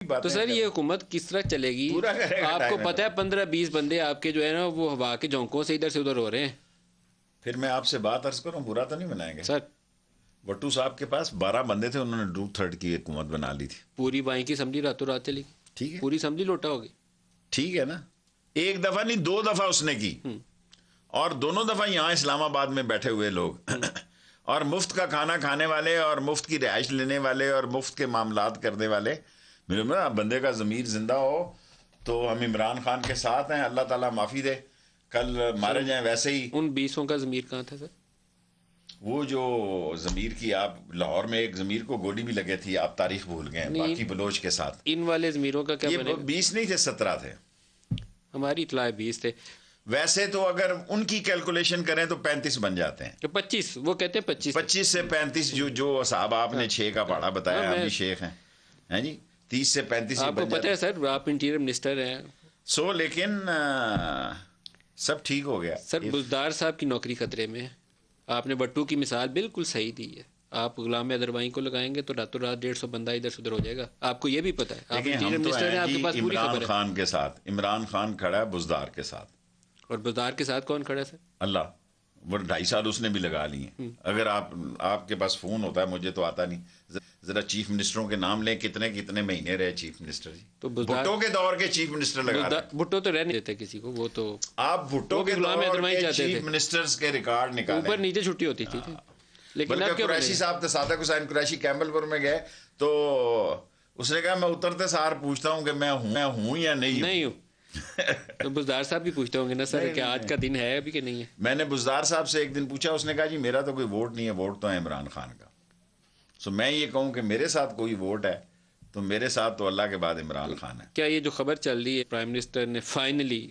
तो सर ये हुकूमत किस तरह चलेगी? पूरा आपको पता है 15-20 बंदे आपके जो है ना वो हवा के झोंकों से इधर से उधर हो रहे हैं। फिर मैं आपसे बात अर्ज करूं, बुरा तो नहीं बनाएंगे सर? भट्टू साहब के पास 12 बंदे थे, उन्होंने 2/3 की हुकूमत बना ली थी। पूरी बाई की असम्बली रातों रात चली, ठीक है, पूरी असम्बली लोटा होगी। ठीक है ना, एक दफा नहीं 2 दफा उसने की, और दोनों दफा यहाँ इस्लामाबाद में बैठे हुए लोग और मुफ्त का खाना खाने वाले और मुफ्त की रिहाइश लेने वाले और मुफ्त के मामलात करने वाले। मेरे में बंदे का ज़मीर जिंदा हो तो हम इमरान खान के साथ हैं, अल्लाह ताला माफ़ी दे, कल मारे जाएं वैसे ही। उन 20 का ज़मीर कहाँ था सर? वो जो ज़मीर की, आप लाहौर में एक ज़मीर को गोली भी लगे थी, आप तारीख भूल गए, बाकी बलोच के साथ। इन वाले ज़मीरों का क्या ये 20 नहीं थे, 17 थे, हमारी इत्तला 20 थे। वैसे तो अगर उनकी कैलकुलेशन करें तो 35 बन जाते हैं। 25, वो कहते हैं 25 से 35, जो साहब आपने 6 का पहाड़ा बताया, हम भी शेख हैं जी, 30 से 35 आपको पता है सर, आप इंटीरियर मिनिस्टर हैं। सो लेकिन सब ठीक हो गया सर। बुज़दार साहब की नौकरी खतरे में है। आपने भट्टू की मिसाल बिल्कुल सही दी है। आप गुलाम अदरवाई को लगाएंगे तो रातों रात 150 बंदा इधर से उधर हो जाएगा। आपको ये भी पता है, आप इंटीरियर मिनिस्टर हैं, आपके पास पूरी खबर है। इमरान खान के साथ, इमरान खान खड़ा है बुज़दार के साथ, और बुज़दार के साथ कौन खड़ा है सर? अल्लाह। वो 2.5 साल उसने भी लगा लिए। अगर आपके पास फोन होता है, मुझे तो आता नहीं, जरा चीफ मिनिस्टरों के नाम लें, कितने कितने महीने रहे चीफ मिनिस्टर जी। तो भुट्टो के दौर के चीफ मिनिस्टर लगा, भुट्टो तो रहने देते किसी को, वो तो आप भुट्टो के दौर के चीफ मिनिस्टर्स के रिकॉर्ड निकालें, ऊपर नीचे छुट्टी होती थी। लेकिन अब क्या, कुरैशी साहब थे, सादक हुसैन कुरैशी कैम्बलपुर में गए तो उसने कहा मैं उतरते सार पूछता हूँ कि मैं हूँ या नहीं हूँ। तो बुज़दार साहब भी पूछते होंगे ना सर, क्या आज का दिन है अभी कि नहीं है? मैंने बुज़दार साहब से एक दिन पूछा, उसने कहा जी मेरा तो कोई वोट नहीं है, वोट तो है इमरान खान का। सो मैं ये कहूँ कि मेरे साथ कोई वोट है तो मेरे साथ तो अल्लाह के बाद इमरान खान है। क्या ये जो खबर चल रही है प्राइम मिनिस्टर ने फाइनली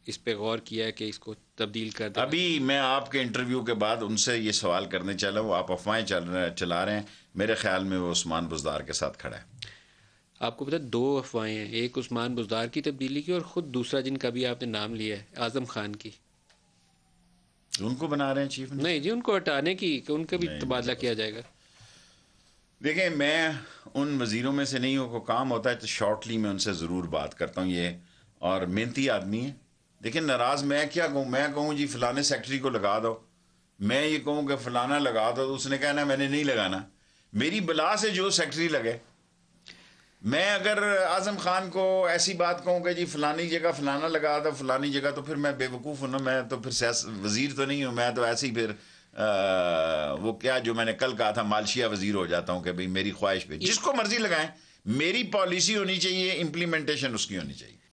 इस पे गौर किया है कि इसको तब्दील कर दे? अभी मैं आपके इंटरव्यू के बाद उनसे ये सवाल करने चला हूँ, आप अफवाहें चला रहे हैं, मेरे ख्याल में वो उस्मान बुज़दार के साथ खड़ा है। आपको पता है 2 अफवाहें हैं, एक उस्मान बुज़दार की तब्दीली की और ख़ुद दूसरा जिनका भी आपने नाम लिया है, आज़म खान की। उनको बना रहे हैं चीफ? नहीं जी, उनको हटाने की, कि उनका भी तबादला किया जाएगा। देखिए, मैं उन वजीरों में से नहीं हूँ, को काम होता है तो शॉर्टली मैं उनसे ज़रूर बात करता हूँ, ये और मेहनती आदमी है। देखिए नाराज़ मैं क्या कहूँ, मैं कहूँ जी फलाने सेक्रेटरी को लगा दो, मैं ये कहूँ कि फलाना लगा दो, तो उसने कहना मैंने नहीं लगाना, मेरी बला से जो सेक्रेटरी लगे। मैं अगर आज़म खान को ऐसी बात कहूँ कि जी फलानी जगह फलाना लगा दो, फलानी जगह, तो फिर मैं बेवकूफ़ हूँ ना, मैं तो फिर वज़ीर तो नहीं हूँ, मैं तो ऐसे ही फिर वो क्या जो मैंने कल कहा था मालशिया वज़ीर हो जाता हूँ कि भाई मेरी ख्वाहिश पे जिसको मर्जी लगाएं, मेरी पॉलिसी होनी चाहिए, इम्प्लीमेंटेशन उसकी होनी चाहिए।